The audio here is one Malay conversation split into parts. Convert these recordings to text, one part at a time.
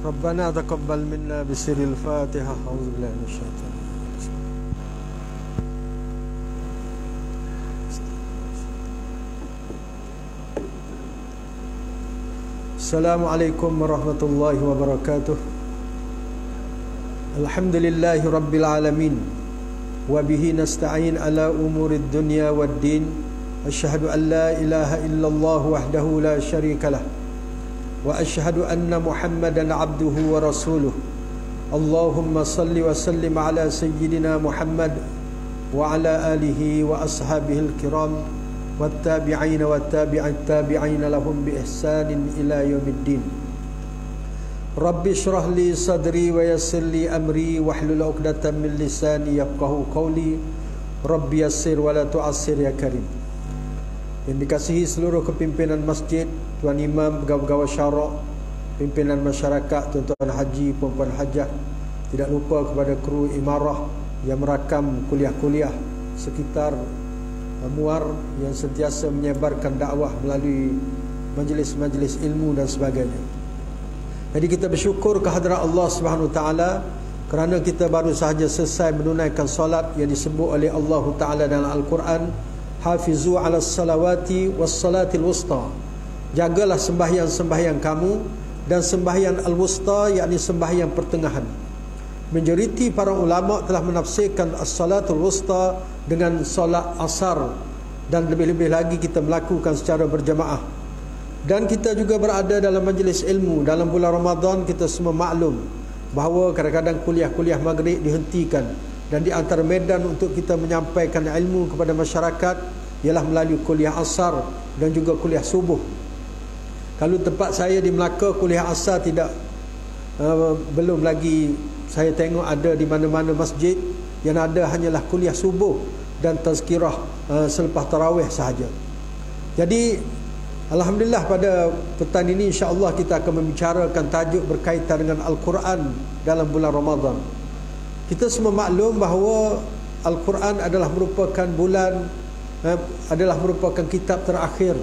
ربنا تقبل منا بسر الفاتحة. أعوذ بالله من الشيطان. السلام عليكم ورحمة الله وبركاته. الحمد لله رب العالمين وبه نستعين على أمور الدنيا والدين. أشهد أن لا إله إلا الله وحده لا شريك له وأشهد أن محمدا عبده ورسوله. اللهم صل وسلم على سيدنا محمد وعلى آله وأصحابه الكرام والتابعين والتابعين لهم بإحسان إلى يوم الدين. رب اشرح لي صدري ويسر لي أمري واحلل عقدة من لساني يفقهوا قولي. رب يسر ولا تعسر يا كريم. Yang dikasihi seluruh kepimpinan masjid, tuan imam, pegawai syarak, pimpinan masyarakat, tuan-tuan haji, puan-puan hajah, tidak lupa kepada kru imarah yang merakam kuliah-kuliah sekitar Muar yang sentiasa menyebarkan dakwah melalui majlis-majlis ilmu dan sebagainya. Jadi kita bersyukur kehadrat Allah Subhanahu Wa Taala kerana kita baru sahaja selesai menunaikan solat yang disebut oleh Allah Taala dalam Al-Quran, hafizu ala salawati was salatil wusta. Jagalah sembahyang-sembahyang kamu dan sembahyang al-wusta, yakni sembahyang pertengahan. Majoriti para ulama telah menafsirkan as-salatul wusta dengan solat asar, dan lebih-lebih lagi kita melakukan secara berjamaah. Dan kita juga berada dalam majlis ilmu dalam bulan Ramadan. Kita semua maklum bahawa kadang-kadang kuliah-kuliah maghrib dihentikan, dan di antara medan untuk kita menyampaikan ilmu kepada masyarakat ialah melalui kuliah asar dan juga kuliah subuh. Kalau tempat saya di Melaka, kuliah asar belum lagi saya tengok ada di mana-mana masjid. Yang ada hanyalah kuliah subuh dan tazkirah selepas tarawih sahaja. Jadi alhamdulillah pada petang ini insya-Allah kita akan membicarakan tajuk berkaitan dengan Al-Quran dalam bulan Ramadan. Kita semua maklum bahawa Al-Quran adalah merupakan kitab terakhir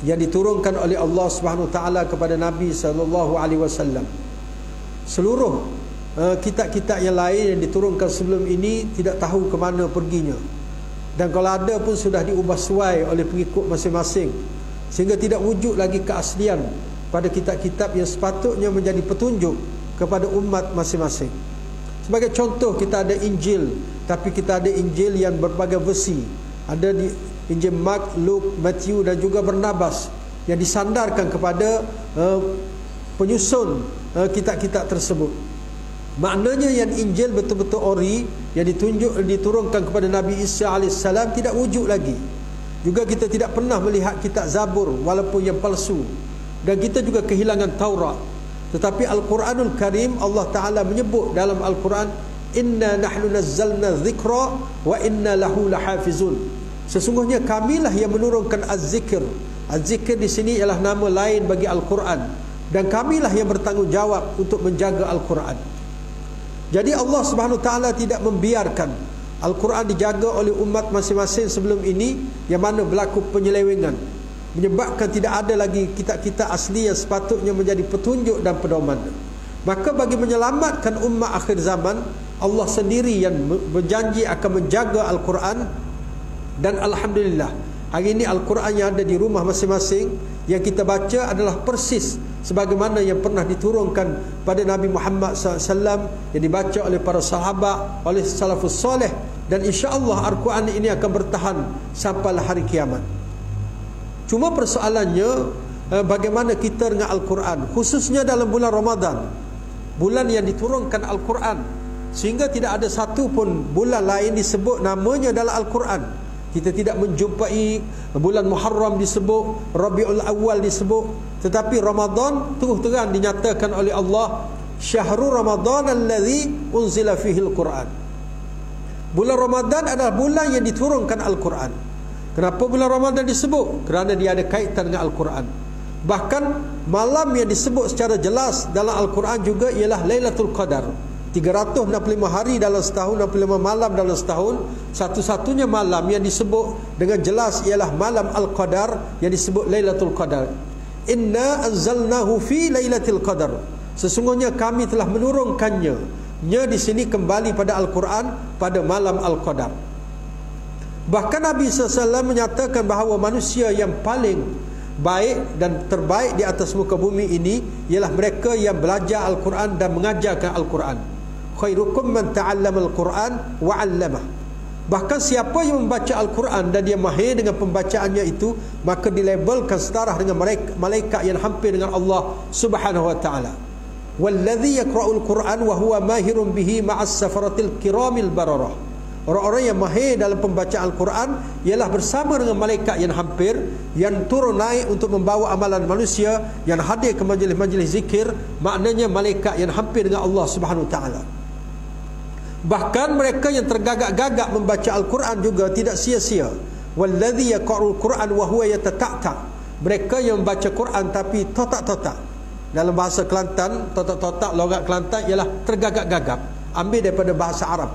yang diturunkan oleh Allah Subhanahu Taala kepada Nabi sallallahu alaihi wasallam. Seluruh kitab-kitab yang lain yang diturunkan sebelum ini tidak tahu ke mana perginya, dan kalau ada pun sudah diubah suai oleh pengikut masing-masing, sehingga tidak wujud lagi keaslian pada kitab-kitab yang sepatutnya menjadi petunjuk kepada umat masing-masing. Sebagai contoh, kita ada Injil, tapi kita ada Injil yang berbagai versi. Ada di Injil Mark, Luke, Matthew dan juga Barnabas yang disandarkan kepada penyusun kitab-kitab tersebut. Maknanya yang Injil betul-betul ori yang diturunkan kepada Nabi Isa AS tidak wujud lagi. Juga kita tidak pernah melihat kitab Zabur walaupun yang palsu, dan kita juga kehilangan Taurat. Tetapi Al-Quranul Karim, Allah Ta'ala menyebut dalam Al-Quran, inna nahnu nazzalna dzikra wa inna lahu lahafizun. Sesungguhnya kamilah yang menurunkan az-zikr. Az-zikr di sini ialah nama lain bagi Al-Quran, dan kamilah yang bertanggungjawab untuk menjaga Al-Quran. Jadi Allah Subhanahu Taala tidak membiarkan Al-Quran dijaga oleh umat masing-masing sebelum ini, yang mana berlaku penyelewengan, menyebabkan tidak ada lagi kitab-kitab asli yang sepatutnya menjadi petunjuk dan pedoman. Maka bagi menyelamatkan umat akhir zaman, Allah sendiri yang berjanji akan menjaga Al-Quran. Dan alhamdulillah, hari ini Al-Quran yang ada di rumah masing-masing yang kita baca adalah persis sebagaimana yang pernah diturunkan pada Nabi Muhammad SAW, yang dibaca oleh para sahabat, oleh salafus soleh. Dan insya-Allah Al-Quran ini akan bertahan sampai hari kiamat. Cuma persoalannya, bagaimana kita dengan Al-Quran, khususnya dalam bulan Ramadan, bulan yang diturunkan Al-Quran, sehingga tidak ada satu pun bulan lain disebut namanya dalam Al-Quran. Kita tidak menjumpai bulan Muharram disebut, Rabiul Awal disebut, tetapi Ramadan terus terang dinyatakan oleh Allah, syahrul Ramadan allazi unzila fihi al-Quran. Bulan Ramadan adalah bulan yang diturunkan Al-Quran. Kenapa bulan Ramadan disebut? Kerana dia ada kaitan dengan Al-Quran. Bahkan malam yang disebut secara jelas dalam Al-Quran juga ialah Lailatul Qadar. 365 hari dalam setahun, 65 malam dalam setahun. Satu-satunya malam yang disebut dengan jelas ialah malam Al-Qadar, yang disebut Lailatul Qadar. Inna anzalnahu fi Lailatul Qadar. Sesungguhnya kami telah menurunkannya. Di sini kembali pada Al-Quran pada malam Al-Qadar. Bahkan Nabi SAW menyatakan bahawa manusia yang paling baik dan terbaik di atas muka bumi ini ialah mereka yang belajar Al-Quran dan mengajarkan Al-Quran. Khairukum man ta'allama Al-Quran wa 'allamah. Bahkan siapa yang membaca Al-Quran dan dia mahir dengan pembacaannya itu, maka dilabelkan setara dengan malaikat yang hampir dengan Allah Subhanahu wa taala. Walladhi yaqra'ul Quran wa huwa mahirun bihi ma'as safaratil kiramil bararah. Orang-orang yang mahir dalam pembacaan Al-Quran ialah bersama dengan malaikat yang hampir, yang turun naik untuk membawa amalan manusia, yang hadir ke majlis-majlis zikir, maknanya malaikat yang hampir dengan Allah Subhanahu wa taala. Bahkan mereka yang tergagap-gagap membaca Al-Quran juga tidak sia-sia. Walladhi yaqra'ul Quran wa huwa yatata'ta. Mereka yang membaca Quran tapi totak-totak. Dalam bahasa Kelantan, totak-totak logat Kelantan ialah tergagap-gagap. Ambil daripada bahasa Arab.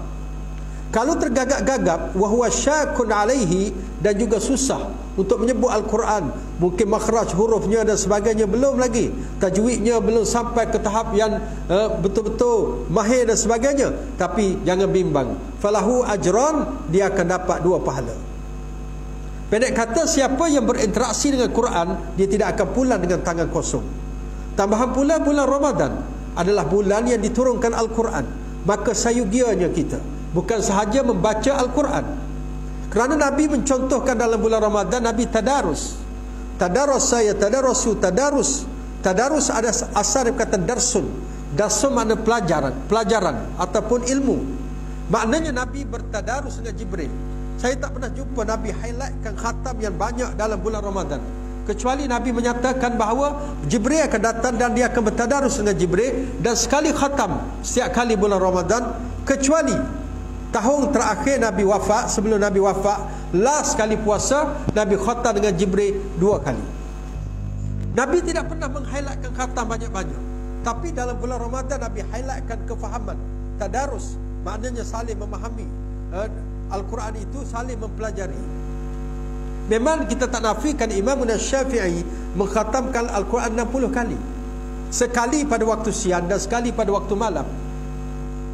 Kalau tergagap-gagap, wa huwa syakun alaihi, dan juga susah untuk menyebut Al-Quran. Mungkin makhraj hurufnya dan sebagainya belum lagi. Tajwidnya belum sampai ke tahap yang betul-betul mahir dan sebagainya. Tapi jangan bimbang. Falahu ajran, dia akan dapat 2 pahala. Pendek kata, siapa yang berinteraksi dengan Quran, dia tidak akan pulang dengan tangan kosong. Tambahan pula, bulan Ramadan adalah bulan yang diturunkan Al-Quran. Maka sayugianya kita bukan sahaja membaca Al-Quran. Kerana Nabi mencontohkan dalam bulan Ramadan, Nabi tadarus. Tadarus saya, tadarusu, tadarus. Tadarus ada asal dari kata darsun. Darsun makna pelajaran ataupun ilmu. Maknanya Nabi bertadarus dengan Jibril. Saya tak pernah jumpa Nabi highlightkan khatam yang banyak dalam bulan Ramadan, kecuali Nabi menyatakan bahawa Jibril akan datang dan dia akan bertadarus dengan Jibril, dan sekali khatam setiap kali bulan Ramadan, kecuali tahun terakhir Nabi wafat. Sebelum Nabi wafat, last kali puasa, Nabi khatam dengan Jibril 2 kali. Nabi tidak pernah menghighlightkan khatam banyak-banyak, tapi dalam bulan Ramadan Nabi highlightkan kefahaman. Tadarus maknanya saling memahami Al-Quran itu, saling mempelajari. Memang kita tak nafikan Imam Syafi'i mengkhatamkan Al-Quran 60 kali. Sekali pada waktu siang dan sekali pada waktu malam.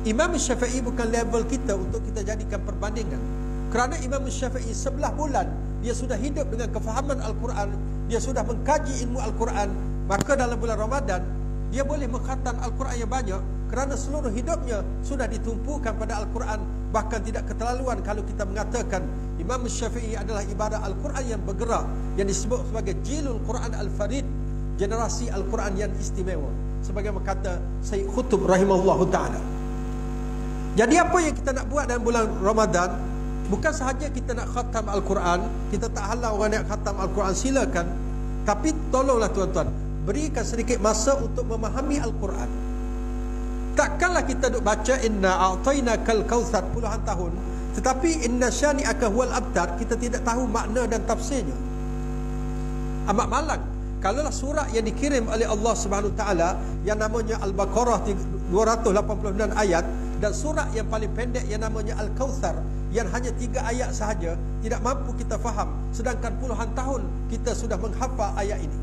Imam Syafi'i bukan level kita untuk kita jadikan perbandingan. Kerana Imam Syafi'i 11 bulan dia sudah hidup dengan kefahaman Al-Quran, dia sudah mengkaji ilmu Al-Quran. Maka dalam bulan Ramadan dia boleh mengkhatam Al-Quran yang banyak, kerana seluruh hidupnya sudah ditumpukan pada Al-Quran. Bahkan tidak keterlaluan kalau kita mengatakan Imam Syafi'i adalah ibarat Al-Quran yang bergerak, yang disebut sebagai Jilul Quran Al-Farid, generasi Al-Quran yang istimewa, sebagaimana kata Sayyid Qutb rahimahullah ta'ala. Jadi apa yang kita nak buat dalam bulan Ramadan, bukan sahaja kita nak khatam Al-Quran. Kita tak halang orang nak khatam Al-Quran, silakan. Tapi tolonglah tuan-tuan, berikan sedikit masa untuk memahami Al-Quran. Takkanlah kita duk baca inna a'tainakal kautsar puluhan tahun, tetapi inna syani'aka huwal abtar kita tidak tahu makna dan tafsirnya. Amat malang kalaulah surah yang dikirim oleh Allah Subhanahu Wa Taala yang namanya Al-Baqarah 289 ayat, dan surah yang paling pendek yang namanya Al-Kautsar yang hanya 3 ayat sahaja, tidak mampu kita faham, sedangkan puluhan tahun kita sudah menghafal ayat ini.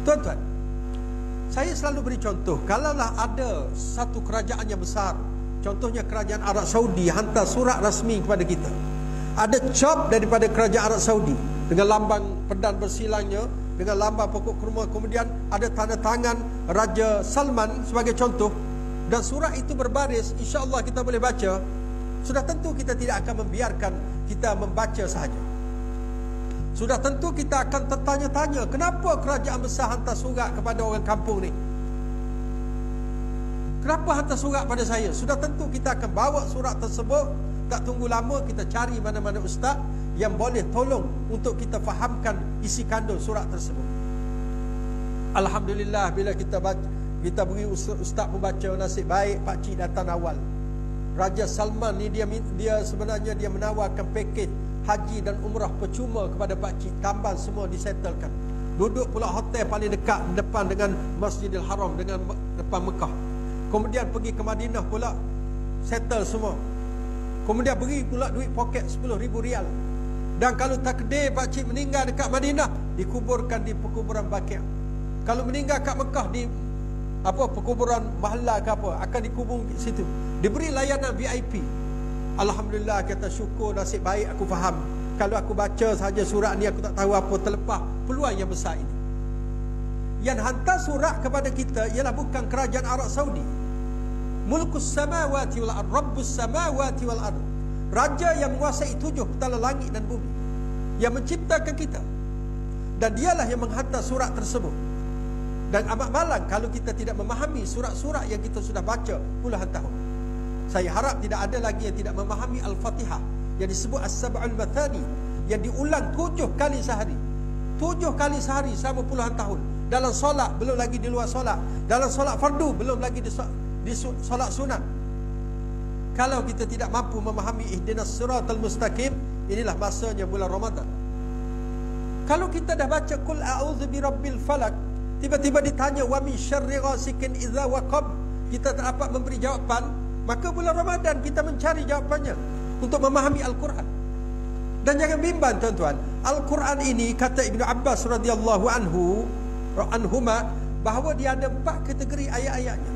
Tuan-tuan, saya selalu beri contoh, kalaulah ada satu kerajaan yang besar, contohnya kerajaan Arab Saudi, hantar surat rasmi kepada kita. Ada cap daripada kerajaan Arab Saudi dengan lambang pedang bersilangnya, dengan lambang pokok kurma, kemudian ada tanda tangan Raja Salman sebagai contoh, dan surat itu berbaris, insya-Allah kita boleh baca. Sudah tentu kita tidak akan membiarkan kita membaca sahaja. Sudah tentu kita akan tertanya-tanya, kenapa kerajaan besar hantar surat kepada orang kampung ni? Kenapa hantar surat pada saya? Sudah tentu kita akan bawa surat tersebut. Tak tunggu lama, kita cari mana-mana ustaz yang boleh tolong untuk kita fahamkan isi kandung surat tersebut. Alhamdulillah, bila kita beri ustaz membaca, nasib baik pakcik datang awal. Raja Salman ni dia sebenarnya dia menawarkan pakej haji dan umrah percuma kepada pakcik, tambang semua disettlekan. Duduk pula hotel paling dekat depan dengan Masjidil Haram, dengan depan Mekah. Kemudian pergi ke Madinah pula, settle semua. Kemudian beri pula duit poket 10,000 rial. Dan kalau takdir pakcik meninggal dekat Madinah, dikuburkan di perkuburan Baqi'. Kalau meninggal kat Mekah di perkuburan mahalla ke apa, akan dikubur di situ, diberi layanan VIP. Alhamdulillah, kata syukur, nasib baik aku faham. Kalau aku baca saja surat ni aku tak tahu apa, terlepas peluang yang besar ini. Yang hantar surat kepada kita ialah bukan kerajaan Arab Saudi. Mulkus samawati wal ard, Rabbus samawati wal ard. Raja yang menguasai 7 petala langit dan bumi, yang menciptakan kita. Dan dialah yang menghantar surat tersebut. Dan amat malang kalau kita tidak memahami surat-surat yang kita sudah baca puluhan tahun. Saya harap tidak ada lagi yang tidak memahami Al-Fatihah, yang disebut As-Sab'ul Mathani, yang diulang 7 kali sehari. 7 kali sehari selama puluhan tahun. Dalam solat, belum lagi di luar solat. Dalam solat fardu, belum lagi di solat sunat. Kalau kita tidak mampu memahami Ihdinas Siratal Mustaqim, inilah masanya bulan Ramadan. Kalau kita dah baca Qul a'udzu birabbil falak, tiba-tiba ditanya wa min syarri ghasikin idza waqab, kita tak dapat memberi jawapan, maka bulan Ramadan kita mencari jawapannya untuk memahami Al-Quran. Dan jangan bimbang tuan-tuan, Al-Quran ini kata Ibnu Abbas radhiyallahu anhuma, bahawa dia ada 4 kategori ayat-ayatnya.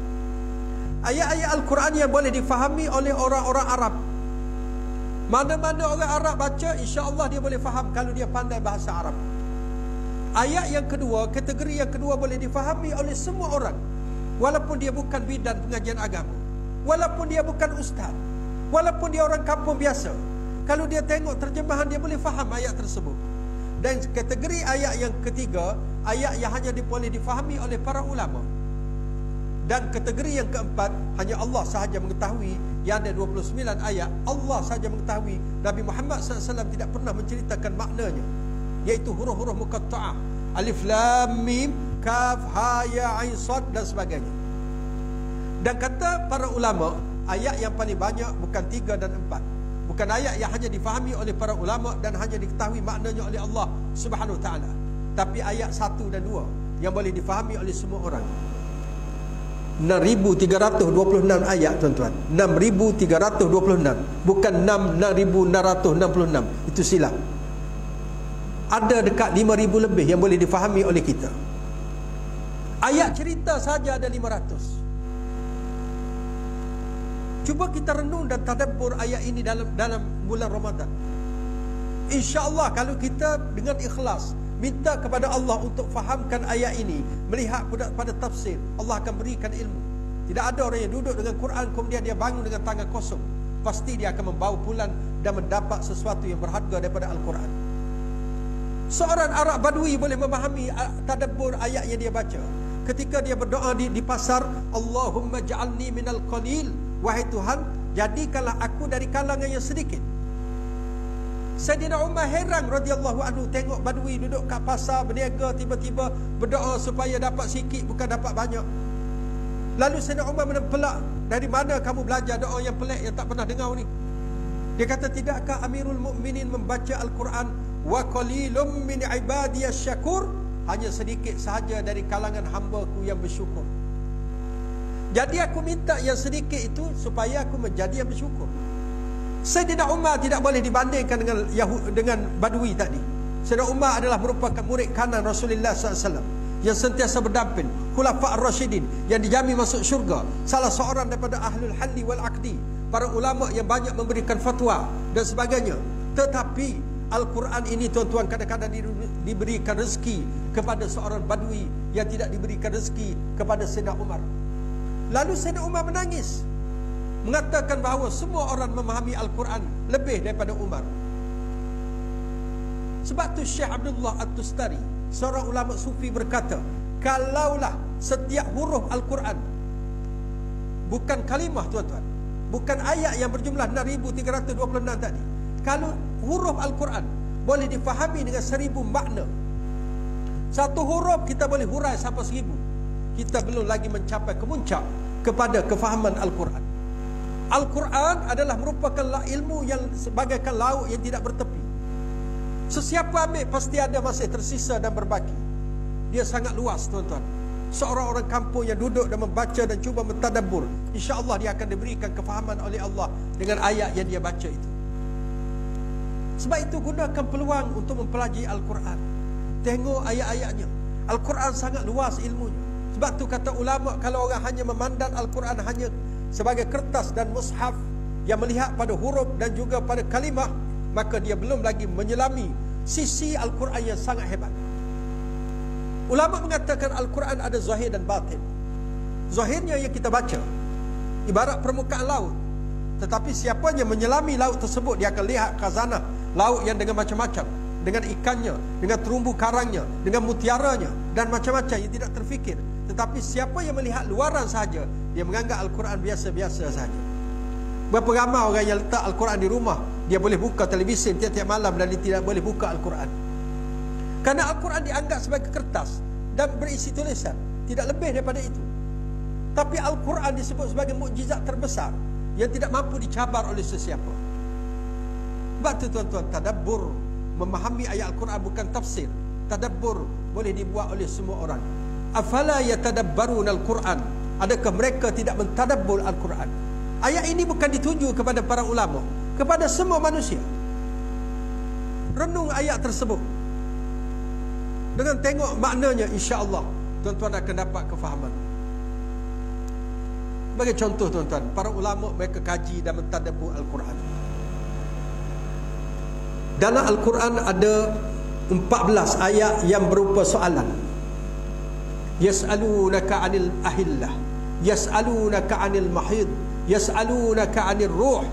Ayat-ayat Al-Quran yang boleh difahami oleh orang-orang Arab. Mana-mana orang Arab baca, insya-Allah dia boleh faham kalau dia pandai bahasa Arab. Ayat yang kedua, kategori yang kedua, boleh difahami oleh semua orang, walaupun dia bukan bidan pengajian agama, walaupun dia bukan ustaz, walaupun dia orang kampung biasa. Kalau dia tengok terjemahan, dia boleh faham ayat tersebut. Dan kategori ayat yang ketiga, ayat yang hanya boleh difahami oleh para ulama. Dan kategori yang keempat, hanya Allah sahaja mengetahui, yang ada 29 ayat, Allah sahaja mengetahui. Nabi Muhammad SAW tidak pernah menceritakan maknanya, iaitu huruf-huruf muqatta'ah, alif lam mim kaf ha ya ain sad dan sebagainya. Dan kata para ulama, ayat yang paling banyak bukan 3 dan 4, bukan ayat yang hanya difahami oleh para ulama dan hanya diketahui maknanya oleh Allah Subhanahu wa taala, tapi ayat 1 dan 2 yang boleh difahami oleh semua orang. 6,326 ayat tuan-tuan, 6,326, bukan 6,666. Itu silap. Ada dekat 5,000 lebih yang boleh difahami oleh kita. Ayat cerita saja ada 500. Cuba kita renung dan tadabbur ayat ini dalam bulan Ramadan. InsyaAllah kalau kita dengan ikhlas minta kepada Allah untuk fahamkan ayat ini, melihat pada tafsir, Allah akan berikan ilmu. Tidak ada orang yang duduk dengan Quran kemudian dia bangun dengan tangan kosong. Pasti dia akan membawa pulang dan mendapat sesuatu yang berharga daripada Al-Quran. Seorang Arab Badui boleh memahami tadabbur ayat yang dia baca. Ketika dia berdoa di pasar, Allahumma ja'alni minal qalil, wahai Tuhan, jadikanlah aku dari kalangan yang sedikit. Sayyidina Umar heran radhiyallahu anhu tengok Badui duduk kat pasar berniaga, tiba-tiba berdoa supaya dapat sikit bukan dapat banyak. Lalu Sayyidina Umar menempelak, dari mana kamu belajar doa yang pelik yang tak pernah dengar ni? Dia kata, tidakkah Amirul Mukminin membaca Al-Quran, wa qalilum min ibadiyas syakur, hanya sedikit sahaja dari kalangan hamba-Ku yang bersyukur. Jadi aku minta yang sedikit itu supaya aku menjadi yang bersyukur. Sayyidina Umar tidak boleh dibandingkan dengan Badui tadi. Sayyidina Umar adalah merupakan murid kanan Rasulullah SAW yang sentiasa berdamping, Khulafa' ar-Rasyidin yang dijamin masuk syurga, salah seorang daripada ahlul halli wal aqdi, para ulama yang banyak memberikan fatwa dan sebagainya. Tetapi Al-Quran ini tuan-tuan kadang-kadang diberikan rezeki kepada seorang Badui yang tidak diberikan rezeki kepada Sayyidina Umar. Lalu Sayyidina Umar menangis, mengatakan bahawa semua orang memahami Al-Quran lebih daripada Umar. Sebab tu Syekh Abdullah At-Tustari, seorang ulama sufi, berkata, kalaulah setiap huruf Al-Quran, bukan kalimah tuan-tuan, bukan ayat yang berjumlah 6,326 tadi, kalau huruf Al-Quran boleh difahami dengan 1,000 makna, satu huruf kita boleh hurai sampai 1,000, kita belum lagi mencapai kemuncak kepada kefahaman Al-Quran. Al-Quran adalah merupakan ilmu yang sebagaikan laut yang tidak bertepi. Sesiapa ambil pasti ada masih tersisa dan berbaki. Dia sangat luas tuan-tuan. Seorang orang kampung yang duduk dan membaca dan cuba mentadabbur, insya-Allah dia akan diberikan kefahaman oleh Allah dengan ayat yang dia baca itu. Sebab itu gunakan peluang untuk mempelajari Al-Quran. Tengok ayat-ayatnya. Al-Quran sangat luas ilmunya. Sebab tu kata ulama, kalau orang hanya memandang Al-Quran hanya sebagai kertas dan mushaf, yang melihat pada huruf dan juga pada kalimah, maka dia belum lagi menyelami sisi Al-Quran yang sangat hebat. Ulama mengatakan Al-Quran ada zahir dan batin. Zahirnya yang kita baca ibarat permukaan laut, tetapi siapa yang menyelami laut tersebut, dia akan lihat khazanah laut yang dengan macam-macam, dengan ikannya, dengan terumbu karangnya, dengan mutiaranya dan macam-macam yang tidak terfikir. Tetapi siapa yang melihat luaran sahaja, dia menganggap Al-Quran biasa-biasa sahaja. Berapa ramai orang yang letak Al-Quran di rumah, dia boleh buka televisyen tiap-tiap malam dan dia tidak boleh buka Al-Quran. Kerana Al-Quran dianggap sebagai kertas dan berisi tulisan, tidak lebih daripada itu. Tapi Al-Quran disebut sebagai mukjizat terbesar yang tidak mampu dicabar oleh sesiapa. Sebab tu tuan-tuan, tadabbur, memahami ayat Al-Quran bukan tafsir. Tadabbur boleh dibuat oleh semua orang. Afala yatadabbaruna Al-Quran? Adakah mereka tidak mentadabbur Al-Quran? Ayat ini bukan dituju kepada para ulama, kepada semua manusia. Renung ayat tersebut. Dengan tengok maknanya, insya-Allah tuan-tuan akan dapat kefahaman. Sebagai contoh tuan-tuan, para ulama mereka kaji dan mentadabbur Al-Quran. Dalam Al-Quran ada 14 ayat yang berupa soalan. Yas'alunaka 'anil ahillah, yas'alunaka 'anil mahid, yas'alunaka 'anil ruh.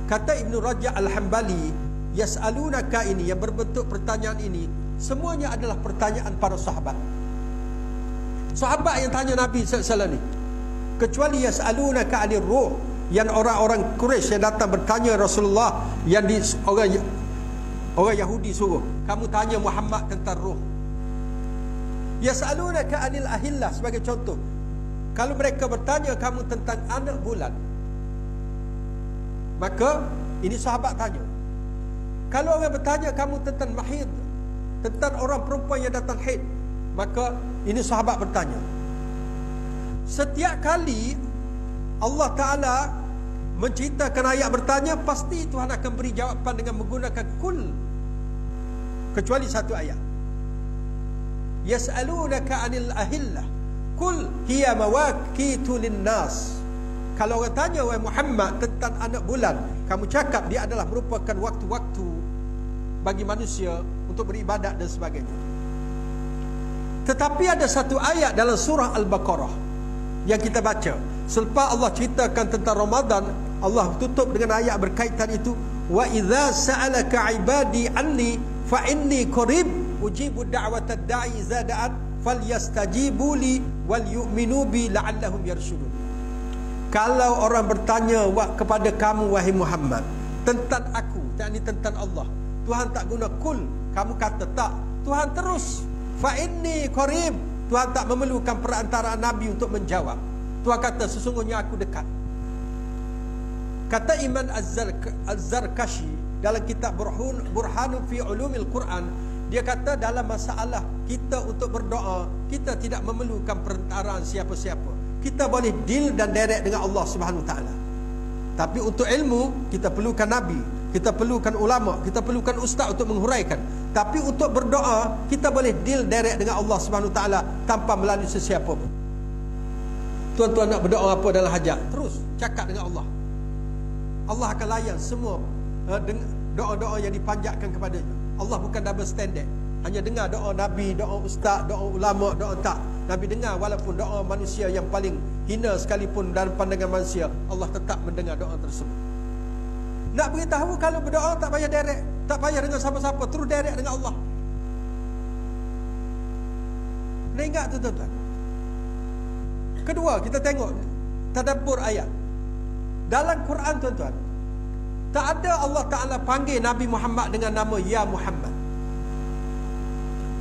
Kata Ibn Rajab Al-Hambali, yas'alunaka ini yang berbentuk pertanyaan ini semuanya adalah pertanyaan para sahabat. Sahabat yang tanya Nabi sallallahu alaihi wasallam ni. Kecuali yas'alunaka 'anil ruh, yang orang-orang Quraisy yang datang bertanya Rasulullah, yang orang Yahudi suruh, kamu tanya Muhammad tentang ruh. Yas'alunaka 'anil ahillah sebagai contoh. Kalau mereka bertanya kamu tentang anak bulan, maka ini sahabat tanya. Kalau orang bertanya kamu tentang mahid, tentang orang perempuan yang datang haid, maka ini sahabat bertanya. Setiap kali Allah Ta'ala menceritakan ayat bertanya, pasti Tuhan akan beri jawapan dengan menggunakan kul, kecuali satu ayat. Yas'alunaka 'anil ahillah kul hiya mawaqitu linnas. Kalau orang tanya wahai Muhammad tentang anak bulan, kamu cakap dia adalah merupakan waktu-waktu bagi manusia untuk beribadat dan sebagainya. Tetapi ada satu ayat dalam surah Al-Baqarah yang kita baca selepas Allah ceritakan tentang Ramadan, Allah tutup dengan ayat berkaitan itu, wa idza sa'alaka 'ibadi anni fa inni qarib ujibu da'watad da'i idza da'an falyastajibu li wal yu'minu bi la'allahum yarshudun. Kalau orang bertanya kepada kamu wahai Muhammad tentang aku, yakni tentang Allah, Tuhan tak guna kul, kamu kata tak, Tuhan terus fa inni qarib, Tuhan tak memerlukan perantaraan Nabi untuk menjawab. Tuhan kata sesungguhnya aku dekat. Kata Imam Az-Zarkashi dalam kitab Burhanun fi Ulumil Quran, dia kata dalam masalah kita untuk berdoa, kita tidak memerlukan perantaraan siapa-siapa. Kita boleh deal dan direct dengan Allah Subhanahu Wa Taala. Tapi untuk ilmu kita perlukan Nabi, kita perlukan ulama, kita perlukan ustaz untuk menghuraikan. Tapi untuk berdoa kita boleh deal direct dengan Allah Subhanahu Wa Taala tanpa melalui sesiapa pun. Tuan-tuan nak berdoa apa dalam hajat, terus cakap dengan Allah. Allah akan layan semua doa-doa yang dipanjatkan kepadanya. Allah bukan double standard. Hanya dengar doa Nabi, doa ustaz, doa ulama, doa tak. Nabi dengar walaupun doa manusia yang paling hina sekalipun dalam pandangan manusia, Allah tetap mendengar doa tersebut. Nak beritahu kalau berdoa tak payah direct, tak payah dengan siapa-siapa, terus direct dengan Allah. Kena ingat tu tuan-tuan. Kedua, kita tengok tadabbur ayat. Dalam Quran tuan-tuan, tak ada Allah Ta'ala panggil Nabi Muhammad dengan nama Ya Muhammad.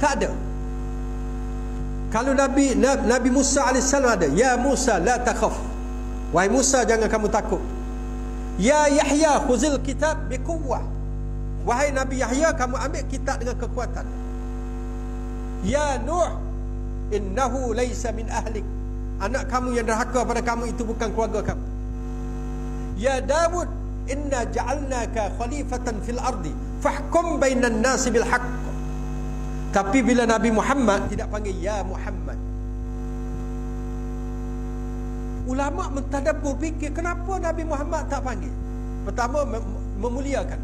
Tak ada. Kalau Nabi Musa AS ada, Ya Musa la takhaf, wahai Musa jangan kamu takut. Ya Yahya khuzil kitab biquwwah, wahai Nabi Yahya kamu ambil kitab dengan kekuatan. Ya Nuh innahu laysa min ahlik, anak kamu yang derhaka pada kamu itu bukan keluarga kamu. Ya Dawud inna ja'alnaka khalifatan fil ardi fahkum bainan nasi bil haqq. Tapi bila Nabi Muhammad tidak panggil ya Muhammad. Ulama mentadabbur fikir, kenapa Nabi Muhammad tak panggil? Pertama, memuliakan.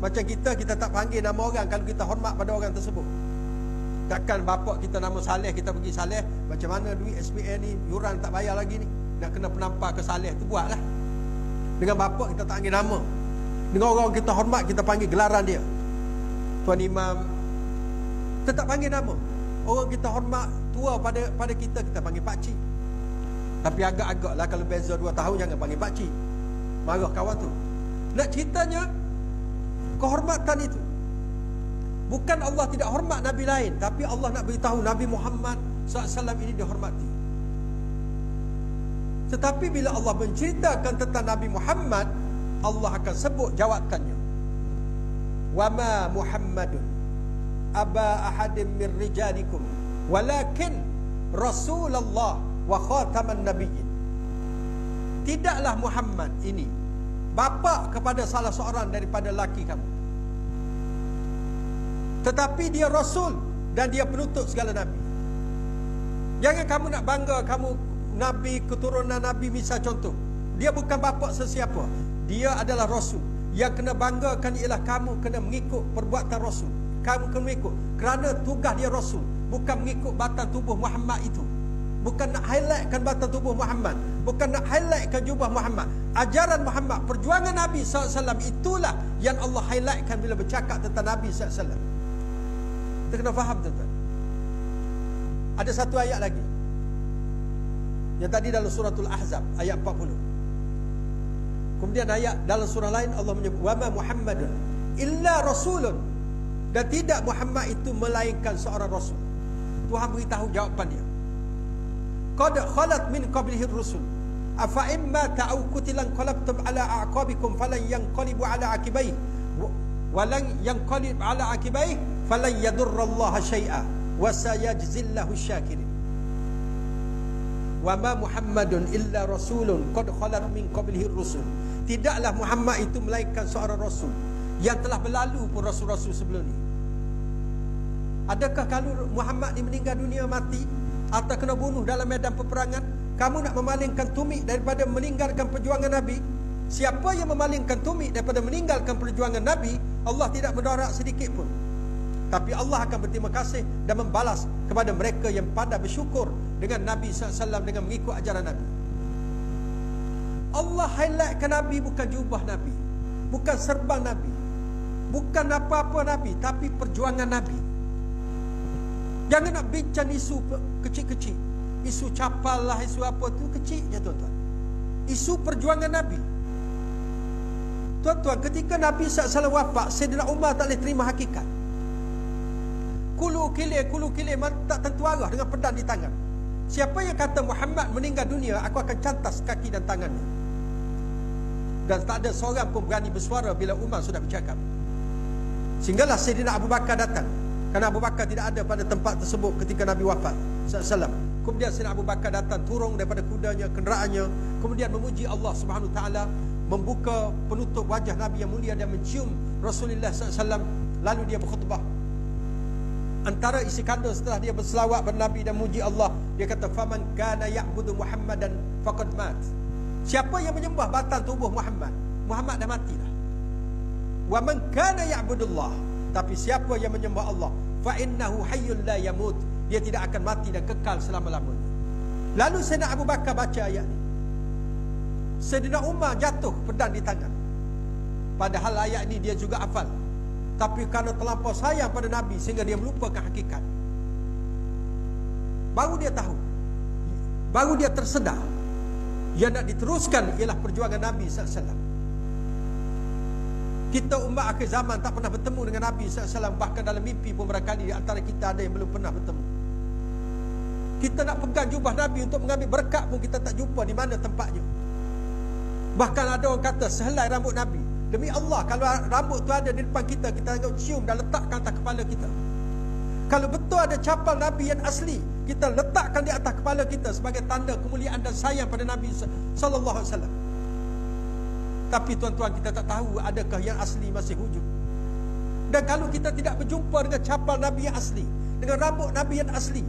Macam kita tak panggil nama orang kalau kita hormat pada orang tersebut. Takkan bapak kita nama Saleh, kita pergi Saleh, macam mana duit SPN ni, yuran tak bayar lagi ni, nak kena penampar ke Saleh tu, buatlah. Dengan bapak kita tak panggil nama. Dengan orang kita hormat, kita panggil gelaran dia. Tuan Imam, kita tak panggil nama. Orang kita hormat tua pada kita panggil pakcik. Tapi agak-agak lah kalau beza 2 tahun, jangan panggil pakcik. Marah kawan tu. Nak ceritanya, kehormatan itu bukan Allah tidak hormat Nabi lain, tapi Allah nak beritahu Nabi Muhammad SAW ini dihormati. Tetapi bila Allah menceritakan tentang Nabi Muhammad, Allah akan sebut jawatannya. Wa ma Muhammadun aba ahadim min rijalikum walakin Rasulullah wa khataman nabiyyin. Tidaklah Muhammad ini bapa kepada salah seorang daripada laki kamu, tetapi dia Rasul dan dia penutup segala Nabi. Jangan kamu nak bangga kamu Nabi, keturunan Nabi. Misal contoh, dia bukan bapa sesiapa, dia adalah Rasul. Yang kena banggakan ialah kamu kena mengikut perbuatan Rasul. Kamu kena mengikut kerana tugas dia Rasul, bukan mengikut batang tubuh Muhammad itu. Bukan nak highlightkan batang tubuh Muhammad, bukan nak highlightkan jubah Muhammad. Ajaran Muhammad, perjuangan Nabi SAW, itulah yang Allah highlightkan bila bercakap tentang Nabi SAW. Kita kena faham tuan-tuan. Ada satu ayat lagi yang tadi dalam suratul Ahzab ayat 40. Kemudian ayat dalam surah lain Allah menyebut wa ma Muhammadun illa rasulun, dan tidak Muhammad itu melainkan seorang rasul. Tuhan beritahu jawapan dia. Qad khalat min qablihi rusul afa imma ta'u qutilan qalabtum ala a'qabikum falan yanqalibu ala aqibaihi walan yanqalib ala aqibaihi falan yadurrallaha syai'a wa sayajzillahu syakirin. Wa ma Muhammadun illa rasulun qad khalat min qablihi rusul. Tidaklah Muhammad itu melainkan seorang rasul yang telah berlalu pun rasul-rasul sebelum ni. Adakah kalau Muhammad ni meninggal dunia, mati atau kena bunuh dalam medan peperangan, kamu nak memalingkan tumit daripada meninggalkan perjuangan Nabi? Siapa yang memalingkan tumit daripada meninggalkan perjuangan Nabi, Allah tidak mendorak sedikit pun. Tapi Allah akan berterima kasih dan membalas kepada mereka yang pandai bersyukur dengan Nabi SAW, dengan mengikut ajaran Nabi. Allah highlightkan Nabi bukan jubah Nabi, bukan serban Nabi, bukan apa-apa Nabi, tapi perjuangan Nabi. Jangan nak bincang isu kecil-kecil, isu capal lah, isu apa tu kecil je tuan-tuan. Isu perjuangan Nabi. Tuan-tuan, ketika Nabi SAW wafat, Sayyidina Umar tak boleh terima hakikat. Kulu kilir tak tentu arah dengan pedang di tangan. Siapa yang kata Muhammad meninggal dunia, aku akan cantas kaki dan tangannya. Dan tak ada seorang pun berani bersuara bila Umar sudah bercakap. Sehinggalah Sayyidina Abu Bakar datang, kerana Abu Bakar tidak ada pada tempat tersebut ketika Nabi wafat SAW. Kemudian Sayyidina Abu Bakar datang, turun daripada kudanya, kenderaannya, kemudian memuji Allah Subhanahu Wa Taala, membuka penutup wajah Nabi yang mulia dan mencium Rasulullah SAW. Lalu dia berkhutbah. Antara isi kandung setelah dia berselawat pada Nabi dan memuji Allah, dia kata faman kana ya'budu Muhammadan faqad mat. Siapa yang menyembah batang tubuh Muhammad, Muhammad dah mati dah. Wa man kana ya'budullah, tapi siapa yang menyembah Allah, fa innahu hayyul la yamut, dia tidak akan mati dan kekal selama-lamanya. Lalu Sayyidina Abu Bakar baca ayat ni, Sayyidina Umar jatuh pedang di tangan. Padahal ayat ni dia juga hafal, tapi kerana terlampau sayang pada Nabi sehingga dia melupakan hakikat. Baru dia tahu, baru dia tersedar yang nak diteruskan ialah perjuangan Nabi SAW. Kita umat akhir zaman tak pernah bertemu dengan Nabi SAW. Bahkan dalam mimpi pun barangkali di antara kita ada yang belum pernah bertemu. Kita nak pegang jubah Nabi untuk mengambil berkat pun kita tak jumpa di mana tempatnya. Bahkan ada orang kata sehelai rambut Nabi. Demi Allah, kalau rambut tu ada di depan kita, kita tengok cium dan letakkan atas kepala kita. Kalau betul ada capal Nabi yang asli, kita letakkan di atas kepala kita sebagai tanda kemuliaan dan sayang pada Nabi SAW. Tapi tuan-tuan, kita tak tahu adakah yang asli masih wujud. Dan kalau kita tidak berjumpa dengan capal Nabi yang asli, dengan rambut Nabi yang asli,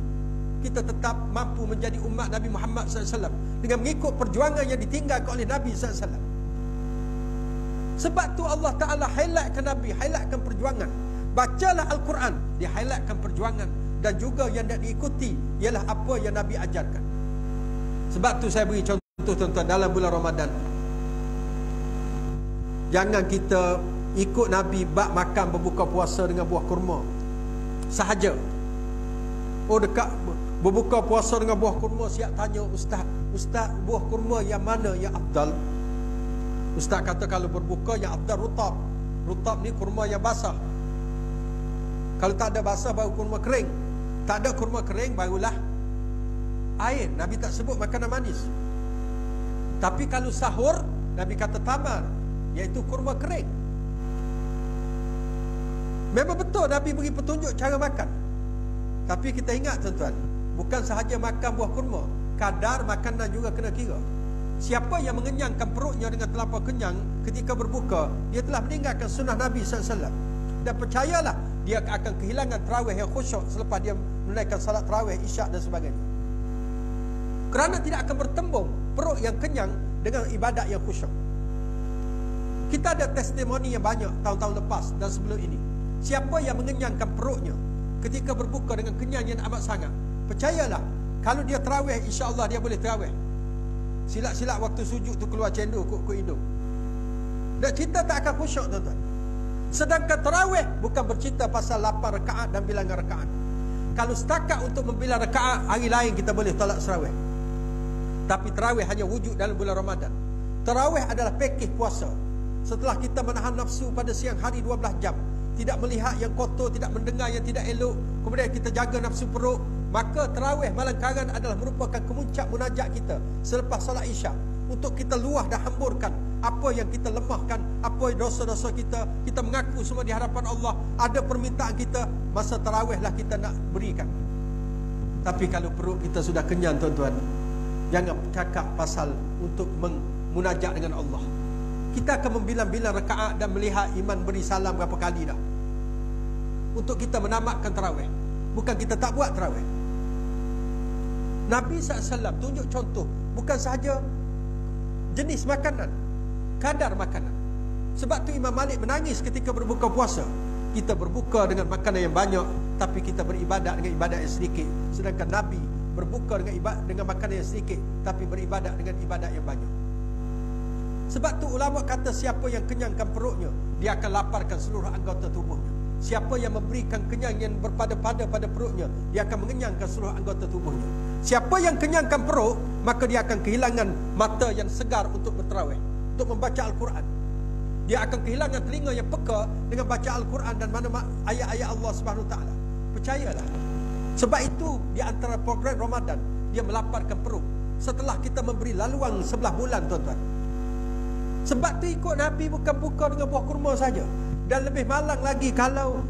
kita tetap mampu menjadi umat Nabi Muhammad SAW dengan mengikut perjuangan yang ditinggalkan oleh Nabi SAW. Sebab tu Allah Ta'ala highlightkan Nabi, highlightkan perjuangan. Bacalah Al-Quran, dia highlightkan perjuangan. Dan juga yang nak diikuti ialah apa yang Nabi ajarkan. Sebab tu saya beri contoh tuan-tuan, dalam bulan Ramadan, jangan kita ikut Nabi bab makan berbuka puasa dengan buah kurma sahaja. Oh, dekat berbuka puasa dengan buah kurma, siap tanya Ustaz, buah kurma yang mana yang afdal? Ustaz kata kalau berbuka yang afdal rutab. Rutab ni kurma yang basah. Kalau tak ada basah baru kurma kering. Tak ada kurma kering barulah air. Nabi tak sebut makanan manis. Tapi kalau sahur, Nabi kata tamar, iaitu kurma kering. Memang betul Nabi beri petunjuk cara makan. Tapi kita ingat tuan-tuan, bukan sahaja makan buah kurma, kadar makanan juga kena kira. Siapa yang mengenyangkan perutnya dengan terlampau kenyang ketika berbuka, dia telah meninggalkan sunnah Nabi SAW. Dan percayalah, dia akan kehilangan tarawih yang khusyuk selepas dia menunaikan salat tarawih, isyak dan sebagainya. Kerana tidak akan bertembung perut yang kenyang dengan ibadat yang khusyuk. Kita ada testimoni yang banyak tahun-tahun lepas dan sebelum ini. Siapa yang mengenyangkan perutnya ketika berbuka dengan kenyang yang amat sangat, percayalah, kalau dia tarawih, insya-Allah dia boleh tarawih. Silap-silap waktu sujud tu keluar cendol kok hidung. Dan kita tak akan khusyuk tuan-tuan. Sedangkan tarawih bukan bercerita pasal 8 rakaat dan bilangan rakaat. Kalau setakat untuk membilang rakaat, hari lain kita boleh tolak tarawih. Tapi tarawih hanya wujud dalam bulan Ramadan. Tarawih adalah pakej puasa. Setelah kita menahan nafsu pada siang hari 12 jam, tidak melihat yang kotor, tidak mendengar yang tidak elok, kemudian kita jaga nafsu perut, maka tarawih malam karan adalah merupakan kemuncak munajat kita selepas solat isyak, untuk kita luah dan hamburkan apa yang kita lemahkan, apa dosa-dosa kita mengaku semua di hadapan Allah. Ada permintaan kita, masa tarawihlah kita nak berikan. Tapi kalau perut kita sudah kenyang tuan-tuan, jangan cakap pasal untuk munajat dengan Allah. Kita akan membilang-bilang rakaat dan melihat iman beri salam berapa kali dah, untuk kita menamatkan tarawih. Bukan kita tak buat tarawih. Nabi SAW tunjuk contoh, bukan sahaja jenis makanan, kadar makanan. Sebab tu Imam Malik menangis ketika berbuka puasa. Kita berbuka dengan makanan yang banyak, tapi kita beribadat dengan ibadat yang sedikit. Sedangkan Nabi berbuka dengan makanan yang sedikit, tapi beribadat dengan ibadat yang banyak. Sebab tu ulama kata, siapa yang kenyangkan perutnya, dia akan laparkan seluruh anggota tubuhnya. Siapa yang memberikan kenyang yang berpada-pada pada perutnya, dia akan mengenyangkan seluruh anggota tubuhnya. Siapa yang kenyangkan perut, maka dia akan kehilangan mata yang segar untuk bertarawih, untuk membaca Al-Quran. Dia akan kehilangan telinga yang peka dengan baca Al-Quran dan mana ayat-ayat Allah Subhanahu Taala. Percayalah. Sebab itu di antara program Ramadan, dia melaparkan perut. Setelah kita memberi laluan 11 bulan tuan-tuan. Sebab tu ikut Nabi bukan buka dengan buah kurma saja. Dan lebih malang lagi kalau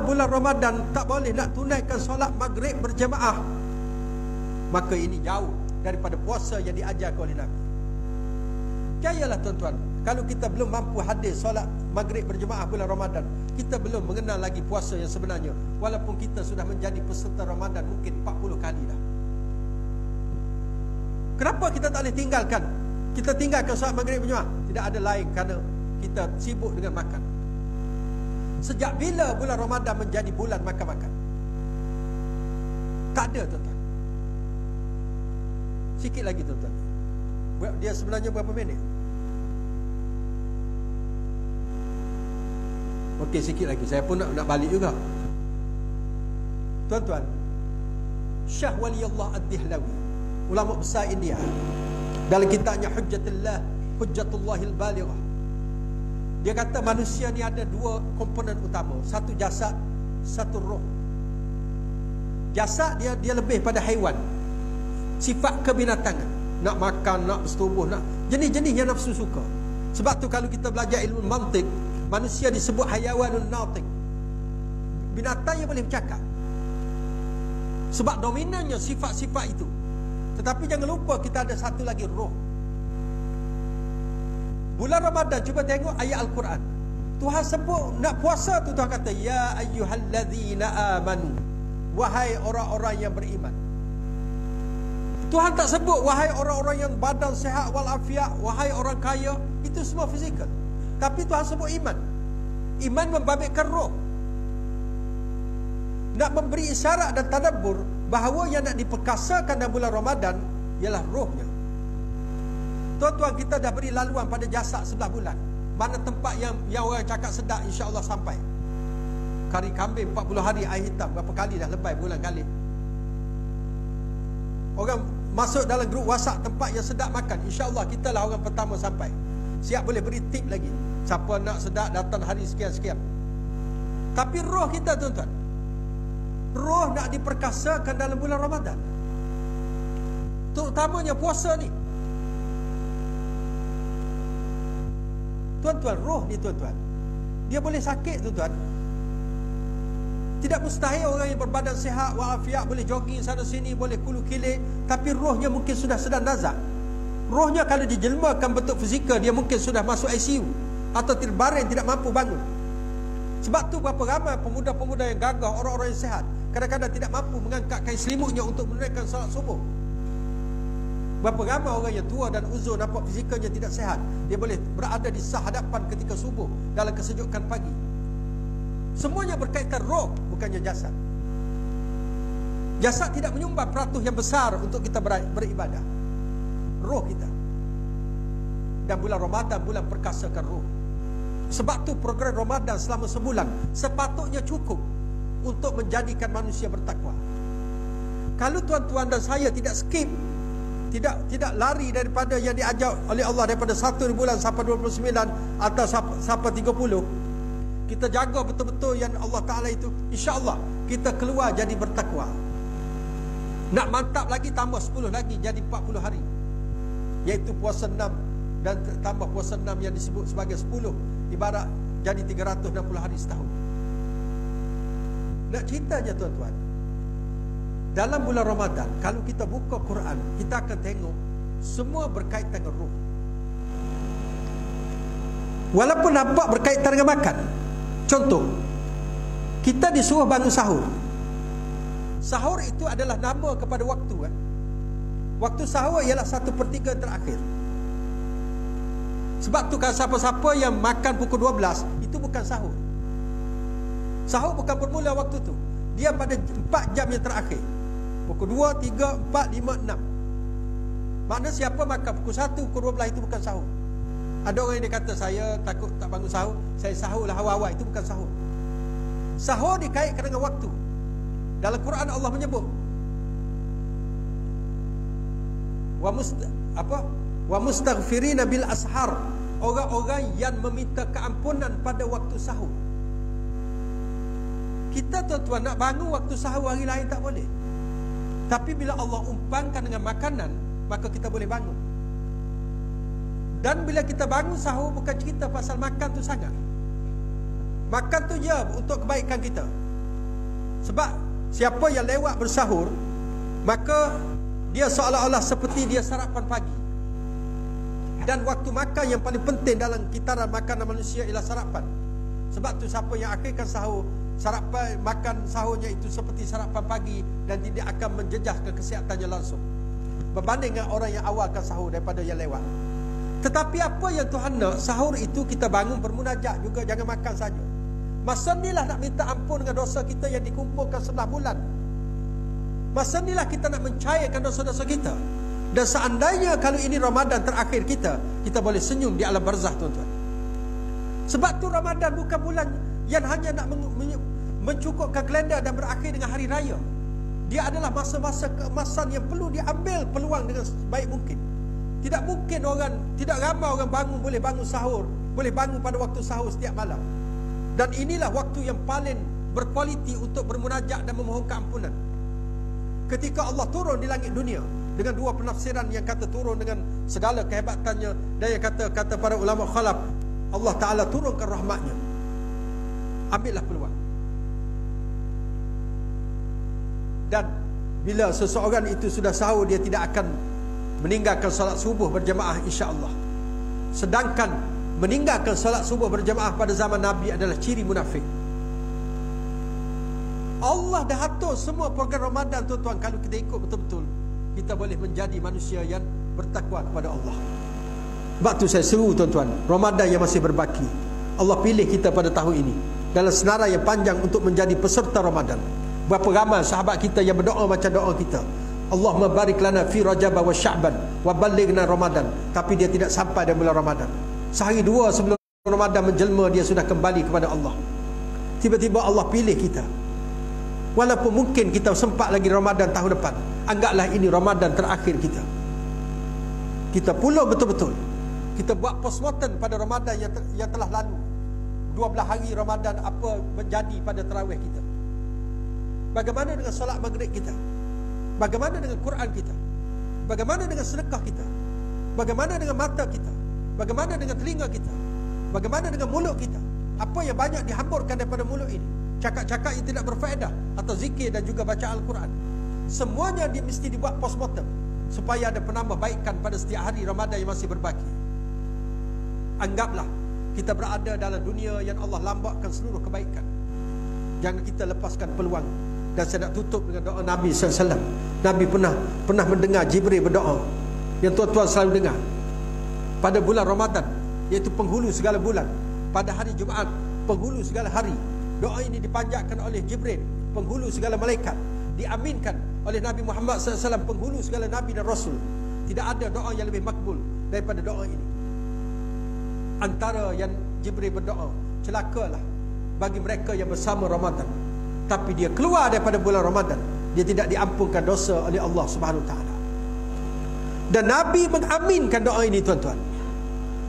bulan Ramadan tak boleh nak tunaikan solat maghrib berjemaah, maka ini jauh daripada puasa yang diajarkan oleh Nabi. Percayalah tuan-tuan, kalau kita belum mampu hadir solat maghrib berjemaah bulan Ramadan, kita belum mengenal lagi puasa yang sebenarnya. Walaupun kita sudah menjadi peserta Ramadan mungkin 40 kali dah. Kenapa kita tak boleh tinggalkan? Kita tinggalkan solat maghrib berjemaah? Tidak ada lain, kerana kita sibuk dengan makan. Sejak bila bulan Ramadan menjadi bulan makan-makan? Tak ada tuan-tuan. Sikit lagi tuan-tuan. Dia sebenarnya berapa minit? Okey, sikit lagi. Saya pun nak balik juga. Tuan-tuan, Syekh Waliullah Ad-Dihlawi, ulama besar India, dalam kitabnya Hujjatullahil Balighah, dia kata manusia ni ada dua komponen utama. Satu jasad, satu roh. Jasad dia lebih pada haiwan, sifat kebinatangan, nak makan, nak bersetubuh, nak jenis-jenis yang nafsu suka. Sebab tu kalau kita belajar ilmu mantik, manusia disebut hayawanun natik, binatang yang boleh bercakap. Sebab dominannya sifat-sifat itu. Tetapi jangan lupa kita ada satu lagi, roh. Bulan Ramadan, cuba tengok ayat Al-Quran. Tuhan sebut nak puasa tu, Tuhan kata ya ayyuhallazina amanu, wahai orang-orang yang beriman. Tuhan tak sebut wahai orang-orang yang badan sihat walafiat, wahai orang kaya. Itu semua fizikal. Tapi Tuhan sebut iman. Iman membabitkan roh. Nak memberi isyarat dan tadabbur bahawa yang nak diperkasakan dalam bulan Ramadan ialah rohnya. Tuan-tuan, kita dah beri laluan pada jasad 11 bulan. Mana tempat yang orang cakap sedap, insya-Allah sampai. Kari kambing 40 hari air hitam, berapa kali dah lebay bulan kali. Orang masuk dalam grup WhatsApp tempat yang sedap makan, insya-Allah kita lah orang pertama sampai. Siap boleh beri tip lagi. Siapa nak sedap datang hari sekian-sekian. Tapi roh kita, tuan-tuan, roh nak diperkasakan dalam bulan Ramadan. Terutamanya puasa ni. Tuan-tuan, roh ni tuan-tuan, dia boleh sakit tuan-tuan. Tidak mustahil orang yang berbadan sihat walafiat boleh jogging sana sini, boleh kulu kilir, tapi rohnya mungkin sudah sedang nazak. Rohnya kalau dijelmakan bentuk fizikal, dia mungkin sudah masuk ICU atau terbaring tidak mampu bangun. Sebab tu berapa ramai pemuda-pemuda yang gagah, orang-orang yang sihat, kadang-kadang tidak mampu mengangkat kain selimutnya untuk menunaikan salat subuh. Berapa ramai orang yang tua dan uzur, nampak fizikalnya tidak sihat, dia boleh berada di sah hadapan ketika subuh dalam kesejukan pagi. Semuanya berkaitan roh, bukannya jasad. Jasad tidak menyumbang peratus yang besar untuk kita beribadah. Roh kita. Dan bulan Ramadan bulan perkasakan roh. Sebab tu program Ramadan selama sebulan sepatutnya cukup untuk menjadikan manusia bertakwa. Kalau tuan-tuan dan saya tidak skip, tidak lari daripada yang diajar oleh Allah daripada 1 bulan sampai 29 atau sampai 30, kita jaga betul-betul yang Allah Ta'ala itu, insya-Allah kita keluar jadi bertakwa. Nak mantap lagi, tambah 10 lagi jadi 40 hari, iaitu puasa 6 dan tambah puasa 6 yang disebut sebagai 10, ibarat jadi 360 hari setahun. Nak ceritanya tuan-tuan, dalam bulan Ramadan kalau kita buka Quran, kita akan tengok semua berkaitan dengan roh. Walaupun nampak berkaitan dengan makan. Contoh, kita disuruh bangun sahur. Sahur itu adalah nama kepada waktu. Waktu sahur ialah 1/3 terakhir. Sebab tu kalau siapa-siapa yang makan pukul 12, itu bukan sahur. Sahur bukan bermula waktu tu. Dia pada 4 jam yang terakhir. Pukul 2, 3, 4, 5, 6. Maknanya siapa makan pukul 1, pukul 12 itu bukan sahur. Ada orang yang dia kata, saya takut tak bangun sahur, saya sahurlah awal-awal. Itu bukan sahur. Sahur dikaitkan dengan waktu. Dalam Quran Allah menyebut wa mustaghfirina bil ashar, orang-orang yang meminta keampunan pada waktu sahur. Kita tuan-tuan nak bangun waktu sahur hari lain tak boleh. Tapi bila Allah umpamkan dengan makanan, maka kita boleh bangun. Dan bila kita bangun sahur, bukan cerita pasal makan tu sangat. Makan tu je untuk kebaikan kita. Sebab siapa yang lewat bersahur, maka dia seolah-olah seperti dia sarapan pagi. Dan waktu makan yang paling penting dalam kitaran makanan manusia ialah sarapan. Sebab tu siapa yang akhirkan sahur, sarapan makan sahurnya itu seperti sarapan pagi dan tidak akan menjejah ke kesehatannya langsung, berbanding dengan orang yang awalkan sahur daripada yang lewat. Tetapi apa yang Tuhan nak, sahur itu kita bangun bermunajat juga, jangan makan saja. Masa inilah nak minta ampun dengan dosa kita yang dikumpulkan 11 bulan. Masa inilah kita nak mencairkan dosa-dosa kita. Dan seandainya kalau ini Ramadan terakhir kita boleh senyum di alam barzah, tuan-tuan. Sebab tu Ramadan bukan bulan yang hanya nak mencukupkan kalender dan berakhir dengan hari raya. Dia adalah masa-masa keemasan yang perlu diambil peluang dengan sebaik mungkin. Tidak mungkin tidak ramai orang boleh bangun sahur, boleh bangun pada waktu sahur setiap malam. Dan inilah waktu yang paling berkualiti untuk bermunajat dan memohon keampunan. Ketika Allah turun di langit dunia, dengan dua penafsiran, yang kata turun dengan segala kehebatannya, dan yang kata para ulama khalaf, Allah Ta'ala turunkan rahmatnya. Ambillah peluang. Dan bila seseorang itu sudah sahur, dia tidak akan meninggalkan salat subuh berjamaah, insya-Allah. Sedangkan meninggalkan solat subuh berjamaah pada zaman Nabi adalah ciri munafik. Allah dah atur semua program Ramadan tuan-tuan. Kalau kita ikut betul-betul, kita boleh menjadi manusia yang bertakwa kepada Allah. Sebab tu saya seru tuan-tuan, Ramadan yang masih berbaki, Allah pilih kita pada tahun ini dalam senarai yang panjang untuk menjadi peserta Ramadan. Berapa ramai sahabat kita yang berdoa macam doa kita, Allahumma barik lana fi Rajab wa Sya'ban wa ballighna Ramadan, tapi dia tidak sampai dalam bulan Ramadan. Sehari dua sebelum Ramadan menjelma, dia sudah kembali kepada Allah. Tiba-tiba Allah pilih kita. Walaupun mungkin kita sempat lagi Ramadan tahun depan, anggaplah ini Ramadan terakhir kita. Kita pula betul-betul kita buat postmortem pada Ramadan yang telah lalu. 12 hari Ramadan, apa menjadi pada tarawih kita? Bagaimana dengan solat maghrib kita? Bagaimana dengan Quran kita? Bagaimana dengan sedekah kita? Bagaimana dengan mata kita? Bagaimana dengan telinga kita? Bagaimana dengan mulut kita? Apa yang banyak dihamburkan daripada mulut ini? Cakap-cakap yang tidak berfaedah, atau zikir dan juga baca Al-Quran. Semuanya mesti dibuat postmortem supaya ada penambahbaikan pada setiap hari Ramadan yang masih berbaki. Anggaplah kita berada dalam dunia yang Allah lambatkan seluruh kebaikan. Jangan kita lepaskan peluang. Dan saya nak tutup dengan doa Nabi SAW. Nabi pernah mendengar Jibril berdoa, yang tuan-tuan selalu dengar pada bulan Ramadan, iaitu penghulu segala bulan. Pada hari Jumaat, penghulu segala hari. Doa ini dipanjatkan oleh Jibril, penghulu segala malaikat. Diaminkan oleh Nabi Muhammad SAW, penghulu segala Nabi dan Rasul. Tidak ada doa yang lebih makbul daripada doa ini. Antara yang Jibril berdoa, celakalah bagi mereka yang bersama Ramadan, tapi dia keluar daripada bulan Ramadan, dia tidak diampunkan dosa oleh Allah Subhanahu Wa Taala. Dan Nabi mengaminkan doa ini tuan-tuan.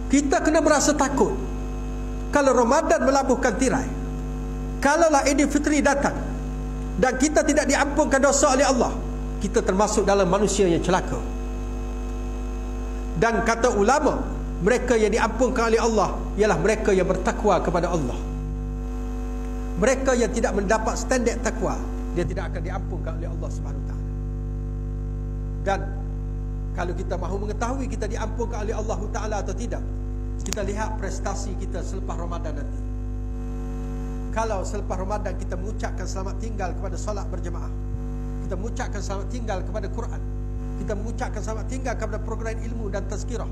Kita kena merasa takut kalau Ramadan melabuhkan tirai, kalaulah Idul Fitri datang dan kita tidak diampunkan dosa oleh Allah, kita termasuk dalam manusia yang celaka. Dan kata ulama, mereka yang diampunkan oleh Allah ialah mereka yang bertakwa kepada Allah. Mereka yang tidak mendapat standard takwa, dia tidak akan diampunkan oleh Allah Subhanahu Wa Taala. Dan kalau kita mahu mengetahui kita diampunkan oleh Allah Ta'ala atau tidak, kita lihat prestasi kita selepas Ramadan nanti. Kalau selepas Ramadan kita mengucapkan selamat tinggal kepada solat berjemaah, kita mengucapkan selamat tinggal kepada Quran, kita mengucapkan selamat tinggal kepada program ilmu dan tazkirah,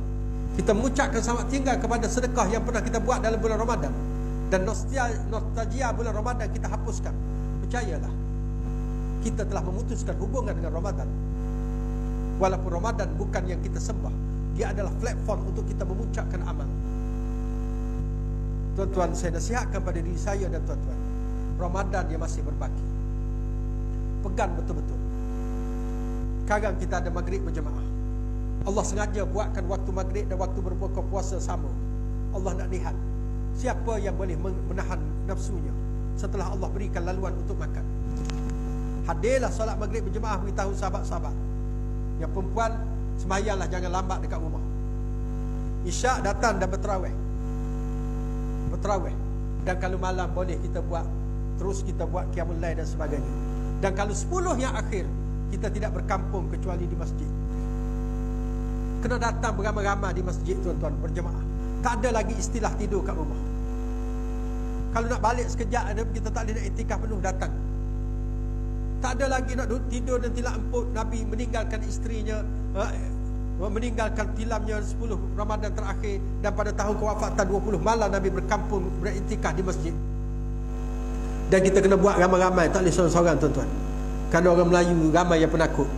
kita mengucapkan selamat tinggal kepada sedekah yang pernah kita buat dalam bulan Ramadan, dan nostalgia bulan Ramadan kita hapuskan, percayalah, kita telah memutuskan hubungan dengan Ramadan. Walaupun Ramadan bukan yang kita sembah, dia adalah platform untuk kita memuncakkan amal. Tuan-tuan, saya nasihatkan pada diri saya dan tuan-tuan, Ramadan yang masih berbaki, pegang betul-betul. Sekarang kita ada maghrib berjemaah. Allah sengaja buatkan waktu maghrib dan waktu berbuka puasa sama. Allah nak lihat siapa yang boleh menahan nafsunya setelah Allah berikan laluan untuk makan. Hadirlah solat maghrib berjemaah, beritahu sahabat-sahabat. Yang perempuan, sembahyanglah, jangan lambat dekat rumah. Isyak datang dan berterawih. Dan kalau malam boleh kita buat, terus kita buat qiyamul lail dan sebagainya. Dan kalau 10 yang akhir, kita tidak berkampung kecuali di masjid. Kena datang beramai-ramai di masjid tuan-tuan, berjemaah. Tak ada lagi istilah tidur kat rumah. Kalau nak balik sekejap, kita tak boleh nak iktikaf penuh, datang. Tak ada lagi nak tidur dan tilak empuk. Nabi meninggalkan isterinya, meninggalkan tilamnya 10 Ramadan terakhir, dan pada tahun kewafatan 20 malam Nabi berkampung beriktikaf di masjid. Dan kita kena buat ramai-ramai, tak boleh seorang-seorang tuan-tuan. Kerana orang Melayu ramai yang penakut.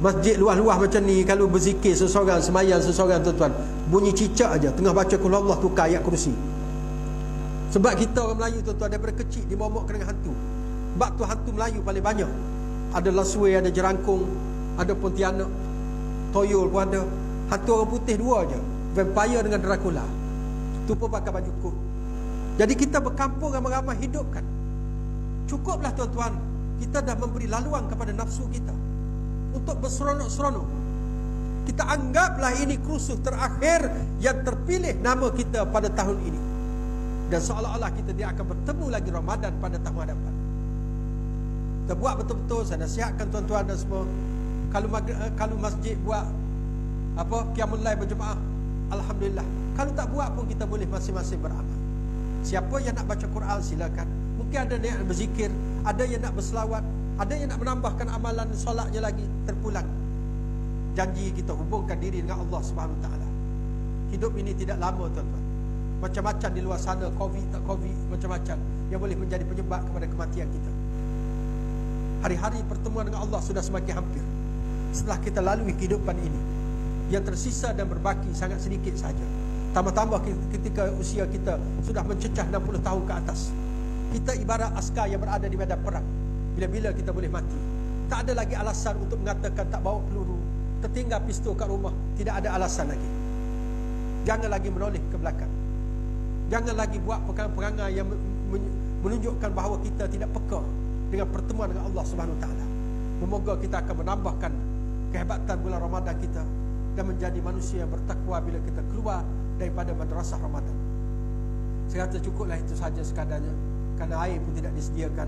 Masjid luas-luas macam ni, kalau berzikir seseorang, semayang seseorang tuan-tuan, bunyi cicak aja, tengah baca qul Allah tukar ayat kursi. Sebab kita orang Melayu tuan-tuan, daripada kecil dimomokkan dengan hantu. Sebab tu hantu Melayu paling banyak. Ada laswe, ada jerangkung, ada pontianak, toyol pun ada. Hantu orang putih dua aja, vampire dengan Dracula. Tu pun pakai baju kot. Jadi kita berkampung ramai-ramai, hidupkan. Cukuplah tuan-tuan, kita dah memberi laluan kepada nafsu kita untuk berseronok-seronok. Kita anggaplah ini kursus terakhir yang terpilih nama kita pada tahun ini. Dan seolah-olah kita dia akan bertemu lagi Ramadan pada tahun hadapan. Kita buat betul-betul. Saya nasihatkan tuan-tuan dan semua, kalau masjid buat qiyamul lail berjemaah, alhamdulillah. Kalau tak buat pun kita boleh masing-masing beramal. Siapa yang nak baca Quran silakan. Mungkin ada yang nak berzikir, ada yang nak berselawat, ada yang nak menambahkan amalan solatnya lagi, terpulang. Janji kita hubungkan diri dengan Allah Subhanahu Wa Taala. Hidup ini tidak lama, tuan-tuan. Macam-macam di luar sana, Covid tak Covid, macam-macam yang boleh menjadi penyebab kepada kematian kita. Hari-hari pertemuan dengan Allah sudah semakin hampir. Setelah kita lalui kehidupan ini, yang tersisa dan berbaki sangat sedikit saja. Tambah-tambah ketika usia kita sudah mencecah 60 tahun ke atas. Kita ibarat askar yang berada di medan perang. Bila-bila kita boleh mati. Tak ada lagi alasan untuk mengatakan tak bawa peluru, tertinggal pistol kat rumah. Tidak ada alasan lagi. Jangan lagi menoleh ke belakang. Jangan lagi buat perangai-perangai yang menunjukkan bahawa kita tidak peka dengan pertemuan dengan Allah Subhanahu Wa Taala. Semoga kita akan menambahkan kehebatan bulan Ramadan kita dan menjadi manusia yang bertakwa bila kita keluar daripada madrasah Ramadan. Saya kata cukuplah itu saja sekadarnya, kerana air pun tidak disediakan.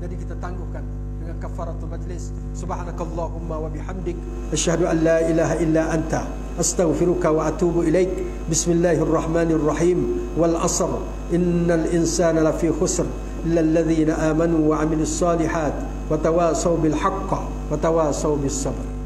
Jadi kita tangguhkan dengan kafaratul majlis. Subhanakallahumma wa bihamdik, asyhadu an la ilaha illa anta, astaghfiruka wa atubu ilaik. Bismillahirrahmanirrahim. Wal 'asr, innal insana lafi khusr illa alladhina amanu wa 'amilus solihat wa tawasaw bil haqq wa tawasaw bis sabr.